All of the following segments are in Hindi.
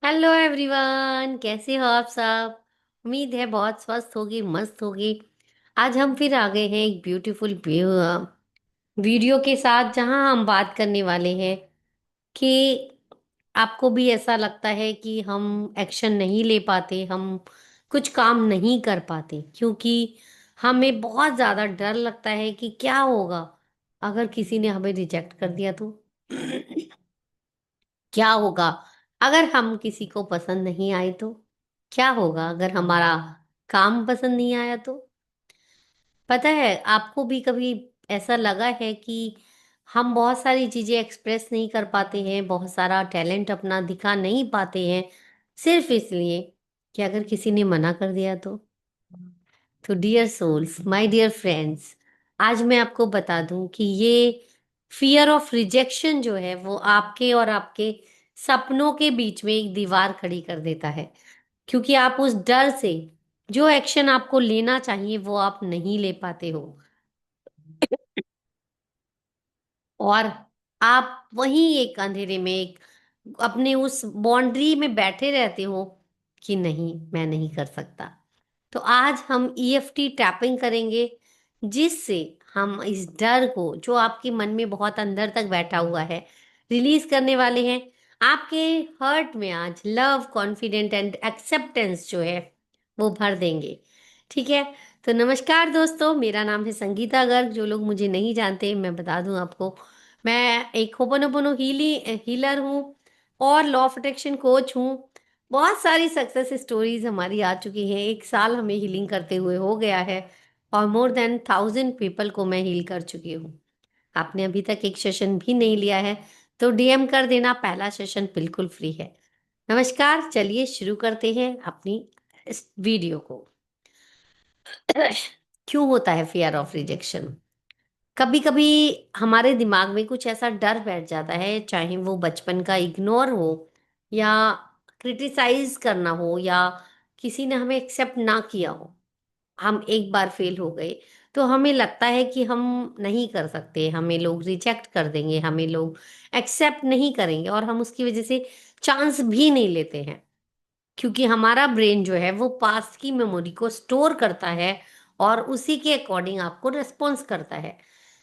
हेलो एवरीवन, कैसे हो आप सब। उम्मीद है बहुत स्वस्थ होगी, मस्त होगी। आज हम फिर आ गए हैं एक ब्यूटीफुल वीडियो के साथ, जहां हम बात करने वाले हैं कि आपको भी ऐसा लगता है कि हम एक्शन नहीं ले पाते, हम कुछ काम नहीं कर पाते क्योंकि हमें बहुत ज़्यादा डर लगता है कि क्या होगा अगर किसी ने हमें रिजेक्ट कर दिया तो। क्या होगा अगर हम किसी को पसंद नहीं आए तो। क्या होगा अगर हमारा काम पसंद नहीं आया तो। पता है आपको भी कभी ऐसा लगा है कि हम बहुत सारी चीजें एक्सप्रेस नहीं कर पाते हैं, बहुत सारा टैलेंट अपना दिखा नहीं पाते हैं, सिर्फ इसलिए कि अगर किसी ने मना कर दिया तो dear souls, my dear friends, आज मैं आपको बता दूं कि ये फियर ऑफ रिजेक्शन जो है वो आपके और आपके सपनों के बीच में एक दीवार खड़ी कर देता है, क्योंकि आप उस डर से जो एक्शन आपको लेना चाहिए वो आप नहीं ले पाते हो, और आप वहीं एक अंधेरे में एक अपने उस बाउंड्री में बैठे रहते हो कि नहीं, मैं नहीं कर सकता। तो आज हम ईएफटी टैपिंग करेंगे, जिससे हम इस डर को जो आपके मन में बहुत अंदर तक बैठा हुआ है रिलीज करने वाले हैं। आपके हर्ट में आज लव, कॉन्फिडेंट एंड एक्सेप्टेंस जो है वो भर देंगे। ठीक है। तो नमस्कार दोस्तों, मेरा नाम है संगीता गर्ग। जो लोग मुझे नहीं जानते, मैं बता दूं आपको, मैं एक होपनोपोनो हीलर हूँ और लॉ ऑफ अट्रैक्शन कोच हूँ। बहुत सारी सक्सेस स्टोरीज हमारी आ चुकी हैं, 1 साल हमें हीलिंग करते हुए हो गया है और मोर देन 1000 पीपल को मैं हील कर चुकी हूँ। आपने अभी तक एक सेशन भी नहीं लिया है तो डीएम कर देना, पहला सेशन बिल्कुल फ्री है। नमस्कार, चलिए शुरू करते हैं अपनी इस वीडियो को। क्यों होता है फियर ऑफ रिजेक्शन। कभी कभी हमारे दिमाग में कुछ ऐसा डर बैठ जाता है, चाहे वो बचपन का इग्नोर हो या क्रिटिसाइज करना हो या किसी ने हमें एक्सेप्ट ना किया हो। हम एक बार फेल हो गए तो हमें लगता है कि हम नहीं कर सकते, हमें लोग रिजेक्ट कर देंगे, हमें लोग एक्सेप्ट नहीं करेंगे, और हम उसकी वजह से चांस भी नहीं लेते हैं, क्योंकि हमारा ब्रेन जो है वो पास्ट की मेमोरी को स्टोर करता है और उसी के अकॉर्डिंग आपको रेस्पॉन्स करता है।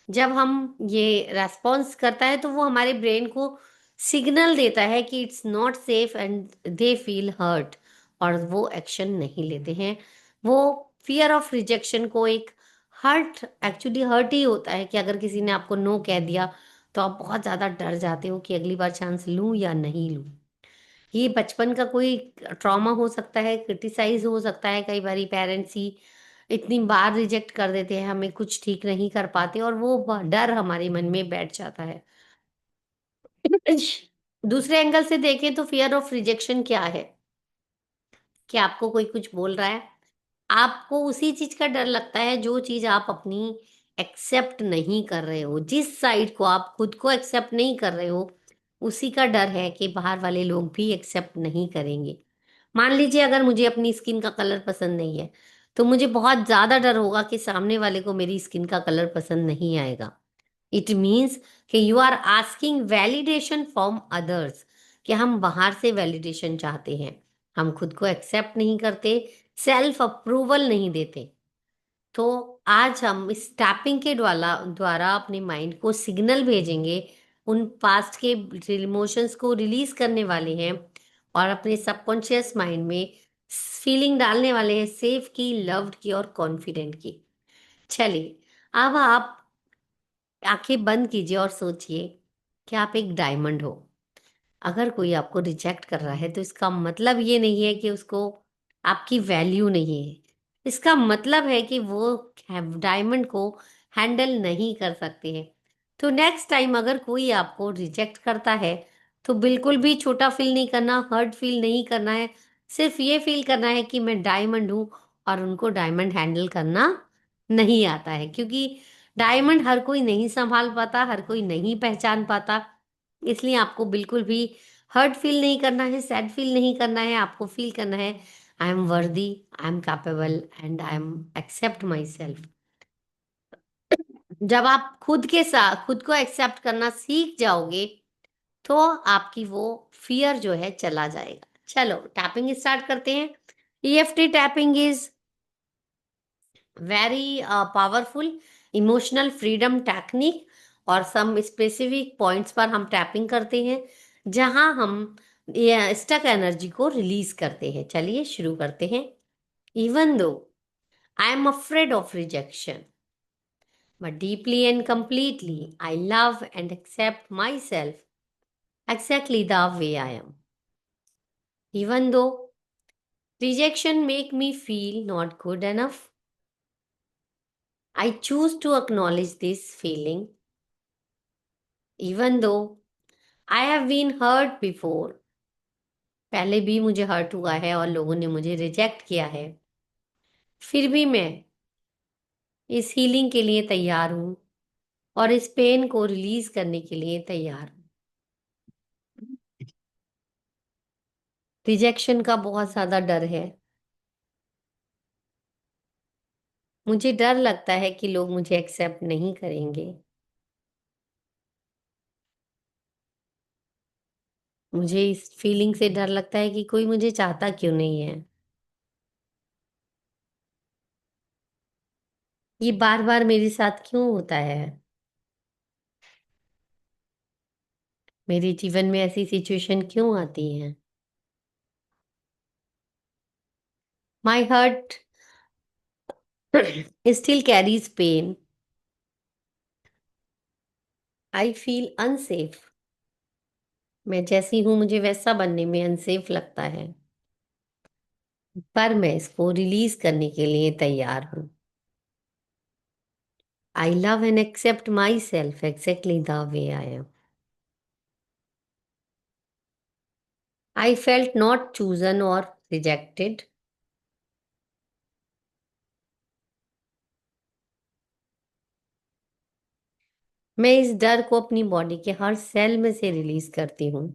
जब हम ये रेस्पॉन्स करता है तो वो हमारे ब्रेन को सिग्नल देता है कि it's not safe and they feel hurt, और वो एक्शन नहीं लेते हैं। वो फियर ऑफ रिजेक्शन को एक हर्ट, एक्चुअली हर्ट ही होता है कि अगर किसी ने आपको नो कह दिया तो आप बहुत ज़्यादा डर जाते हो कि अगली बार चांस लूँ या नहीं लूँ। ये बचपन का कोई ट्रॉमा हो सकता है, क्रिटिसाइज हो सकता है, कई बारी पेरेंट्स ही इतनी बार रिजेक्ट कर देते हैं, हमें कुछ ठीक नहीं कर पाते और वो डर हमारे मन में बैठ जाता है। दूसरे एंगल से देखें तो फियर ऑफ रिजेक्शन क्या है, कि आपको कोई कुछ बोल रहा है, आपको उसी चीज का डर लगता है जो चीज आप अपनी एक्सेप्ट नहीं कर रहे हो, जिस साइड को आप खुद को एक्सेप्ट नहीं कर रहे हो, उसी का डर है कि बाहर वाले लोग भी एक्सेप्ट नहीं करेंगे। मान लीजिए अगर मुझे अपनी स्किन का कलर पसंद नहीं है तो मुझे बहुत ज्यादा डर होगा कि सामने वाले को मेरी स्किन का कलर पसंद नहीं आएगा। इट मीन्स कि you are asking validation from others, कि हम बाहर से वैलिडेशन चाहते हैं, हम खुद को एक्सेप्ट नहीं करते, सेल्फ अप्रूवल नहीं देते। तो आज हम इस टैपिंग के द्वारा द्वारा अपने माइंड को सिग्नल भेजेंगे, उन पास्ट के इमोशंस को रिलीज करने वाले हैं और अपने सबकॉन्शियस माइंड में फीलिंग डालने वाले हैं, सेफ की, लव्ड की और कॉन्फिडेंट की। चलिए, अब आप आंखें बंद कीजिए और सोचिए कि आप एक डायमंड हो। अगर कोई आपको रिजेक्ट कर रहा है तो इसका मतलब ये नहीं है कि उसको आपकी वैल्यू नहीं है, इसका मतलब है कि वो डायमंड को हैंडल नहीं कर सकते हैं। तो नेक्स्ट टाइम अगर कोई आपको रिजेक्ट करता है तो बिल्कुल भी छोटा फील नहीं करना, हर्ट फील नहीं करना है। सिर्फ ये फील करना है कि मैं डायमंड हूँ और उनको डायमंड हैंडल करना नहीं आता है, क्योंकि डायमंड हर कोई नहीं संभाल पाता, हर कोई नहीं पहचान पाता। इसलिए आपको बिल्कुल भी हर्ट फील नहीं करना है, सैड फील नहीं करना है, आपको फील करना है I am worthy, I am capable and I am accept myself. जब आप खुद के साथ खुद को एक्सेप्ट करना सीख जाओगे तो आपकी वो फियर जो है चला जाएगा। चलो टैपिंग स्टार्ट करते हैं। EFT tapping is very powerful emotional freedom technique, और सम स्पेसिफिक पॉइंट्स पर हम टैपिंग करते हैं जहां हम स्टक एनर्जी को रिलीज करते हैं। चलिए शुरू करते हैं। Even though I am afraid of rejection, but deeply and completely I love and accept myself exactly the way I am. Even though rejection make me feel not good enough, I choose to acknowledge this feeling. Even though I have been hurt before, पहले भी मुझे हर्ट हुआ है और लोगों ने मुझे रिजेक्ट किया है, फिर भी मैं इस हीलिंग के लिए तैयार हूँ और इस पेन को रिलीज करने के लिए तैयार हूँ। रिजेक्शन का बहुत ज्यादा डर है। मुझे डर लगता है कि लोग मुझे एक्सेप्ट नहीं करेंगे। मुझे इस फीलिंग से डर लगता है कि कोई मुझे चाहता क्यों नहीं है। ये बार बार मेरे साथ क्यों होता है। मेरे जीवन में ऐसी सिचुएशन क्यों आती है। My heart still carries pain. I feel unsafe. मैं जैसी हूं मुझे वैसा बनने में अनसेफ लगता है, पर मैं इसको रिलीज करने के लिए तैयार हूं। I love and accept myself exactly the way I am. I felt not chosen और रिजेक्टेड। मैं इस डर को अपनी बॉडी के हर सेल में से रिलीज करती हूँ।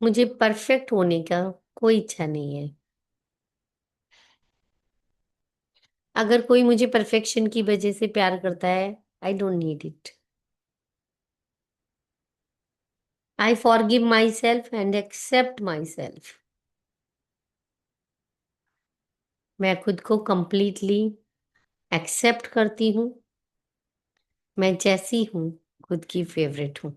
मुझे परफेक्ट होने का कोई इच्छा नहीं है। अगर कोई मुझे परफेक्शन की वजह से प्यार करता है, I don't need it. I forgive myself and accept myself. मैं खुद को कंप्लीटली एक्सेप्ट करती हूँ। मैं जैसी हूँ खुद की फेवरेट हूँ।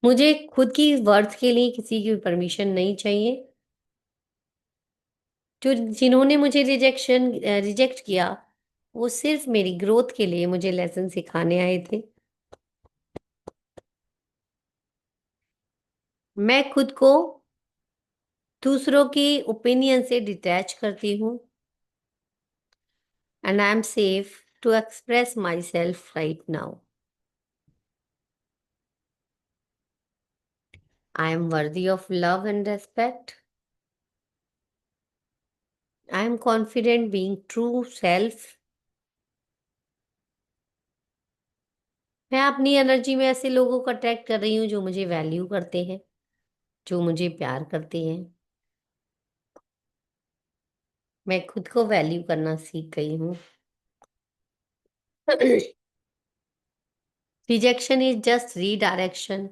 मुझे खुद की वर्थ के लिए किसी की परमिशन नहीं चाहिए। जो जिन्होंने मुझे रिजेक्ट किया, वो सिर्फ मेरी ग्रोथ के लिए मुझे लेसन सिखाने आए थे। मैं खुद को दूसरों की ओपिनियन से डिटैच करती हूँ, and I am safe to express myself right now. I am worthy of love and respect. I am confident being true self. मैं अपनी एनर्जी में ऐसे लोगों को अट्रैक्ट कर रही हूँ जो मुझे वैल्यू करते हैं, जो मुझे प्यार करते हैं। मैं खुद को वैल्यू करना सीख गई हूँ। Rejection is just redirection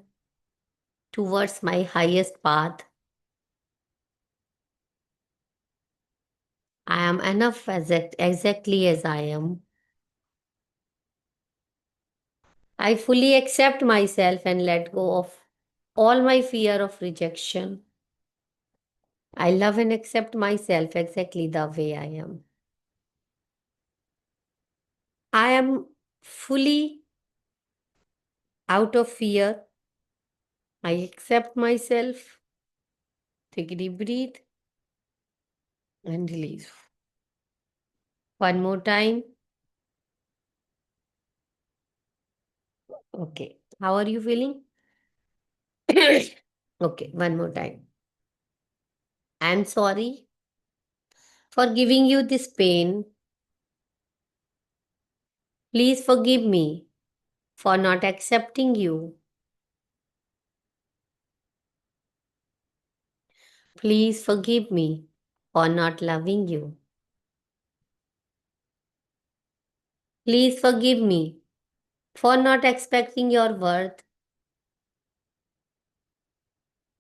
towards my highest path. I am enough exactly as I am. I fully accept myself and let go of all my fear of rejection. I love and accept myself exactly the way I am. I am fully out of fear. I accept myself. Take a deep breath and release. One more time. Okay. How are you feeling? Okay, one more time. I'm sorry for giving you this pain. Please forgive me for not accepting you. Please forgive me for not loving you. Please forgive me for not expecting your worth.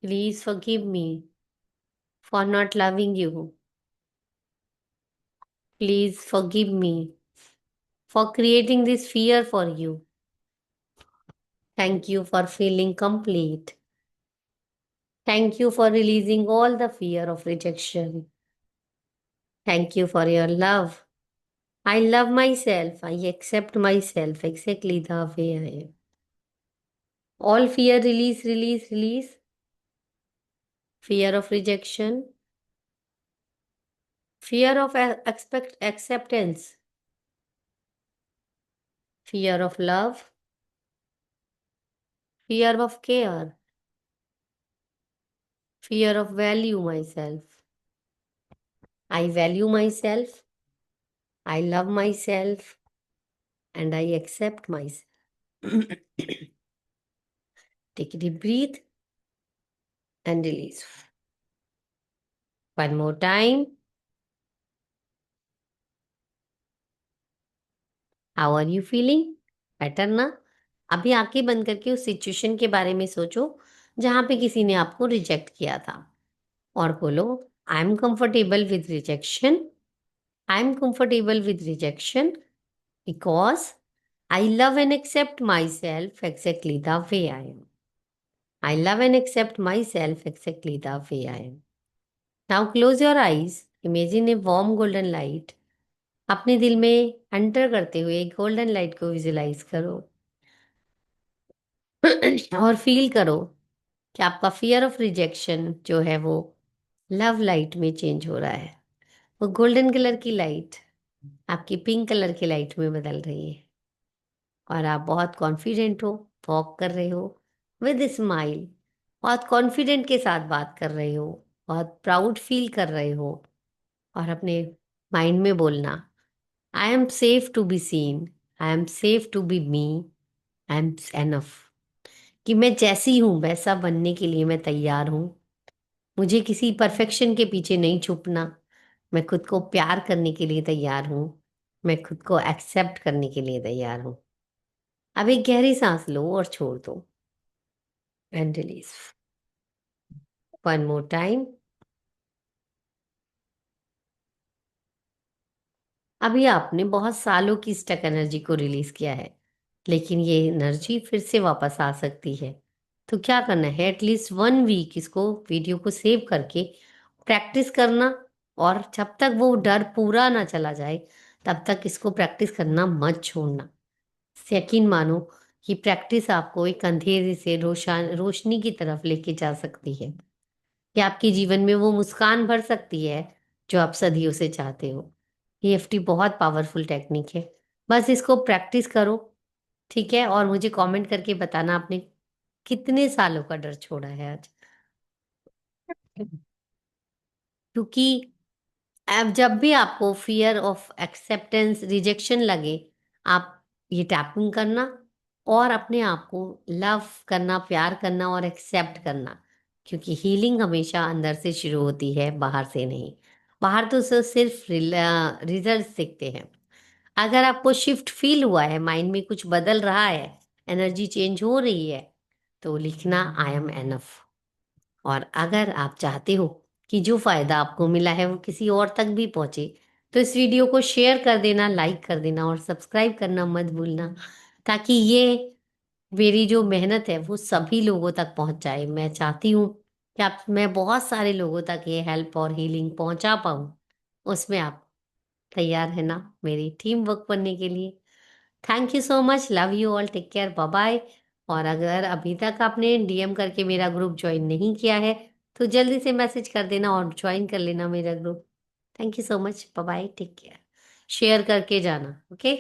Please forgive me for not loving you. Please forgive me for creating this fear for you. Thank you for feeling complete. Thank you for releasing all the fear of rejection. Thank you for your love. I love myself. I accept myself exactly the way I am. All fear release, release, release. Fear of rejection, fear of acceptance, fear of love, fear of care, fear of value myself. I value myself, I love myself, and I accept myself. Take a deep breath and release. One more time. How are you feeling? Better ना? अभी आंखें बंद करके उस सिचुएशन के बारे में सोचो जहां पे किसी ने आपको रिजेक्ट किया था और बोलो, I am comfortable with rejection. I am comfortable with rejection because I love and accept myself exactly the way I am. I love and accept myself exactly the way I am. Now close your eyes. Imagine a warm golden light. अपने दिल में एंटर करते हुए एक गोल्डन लाइट को विजुलाइज करो और फील करो कि आपका फियर ऑफ रिजेक्शन जो है वो लव लाइट में चेंज हो रहा है. वो गोल्डन कलर की लाइट आपकी पिंक कलर की लाइट में बदल रही है और आप बहुत कॉन्फिडेंट हो, वॉक कर रहे हो विद स्माइल, बहुत कॉन्फिडेंट के साथ बात कर रहे हो, बहुत प्राउड फील कर रहे हो और अपने माइंड में बोलना, I am safe to be seen, I am safe to be me, I am enough. कि मैं जैसी हूं वैसा बनने के लिए मैं तैयार हूं. मुझे किसी परफेक्शन के पीछे नहीं छुपना. मैं खुद को प्यार करने के लिए तैयार हूं. मैं खुद को एक्सेप्ट करने के लिए तैयार हूं. अब एक गहरी सांस लो और छोड़ दो and release. One more time. अभी आपने बहुत सालों की स्टक एनर्जी को रिलीज किया है, लेकिन ये एनर्जी फिर से वापस आ सकती है. तो क्या करना है, एटलीस्ट 1 वीक इसको वीडियो को सेव करके प्रैक्टिस करना. और जब तक वो डर पूरा ना चला जाए तब तक इसको प्रैक्टिस करना मत छोड़ना. यकीन मानो कि प्रैक्टिस आपको एक अंधेरे से रोशनी की तरफ लेके जा सकती है. कि आपके जीवन में वो मुस्कान भर सकती है जो आप सदियों से चाहते हो. EFT बहुत पावरफुल टेक्निक है. बस इसको प्रैक्टिस करो. ठीक है, और मुझे कमेंट करके बताना आपने कितने सालों का डर छोड़ा है आज. क्योंकि अब जब भी आपको फियर ऑफ एक्सेप्टेंस रिजेक्शन लगे, आप ये टैपिंग करना और अपने आप को लव करना, प्यार करना और एक्सेप्ट करना. क्योंकि हीलिंग हमेशा अंदर से शुरू होती है, बाहर से नहीं. बाहर तो सिर्फ रिजल्ट दिखते हैं. अगर आपको शिफ्ट फील हुआ है, माइंड में कुछ बदल रहा है, एनर्जी चेंज हो रही है, तो लिखना आई एम एनफ. और अगर आप चाहते हो कि जो फायदा आपको मिला है वो किसी और तक भी पहुंचे, तो इस वीडियो को शेयर कर देना, लाइक कर देना और सब्सक्राइब करना मत भूलना, ताकि ये मेरी जो मेहनत है वो सभी लोगों तक पहुंच जाए. मैं चाहती हूँ कि आप मैं बहुत सारे लोगों तक ये हेल्प और हीलिंग पहुंचा पाऊँ. उसमें आप तैयार है ना मेरी टीम वर्क करने के लिए? Thank you so much. Love you all. Take care. Bye bye. और अगर अभी तक आपने DM करके मेरा ग्रुप ज्वाइन नहीं किया है तो जल्दी से मैसेज कर देना और ज्वाइन कर लेना मेरा group. Thank you so much. Bye bye. Take care. Share करके जाना. ओके.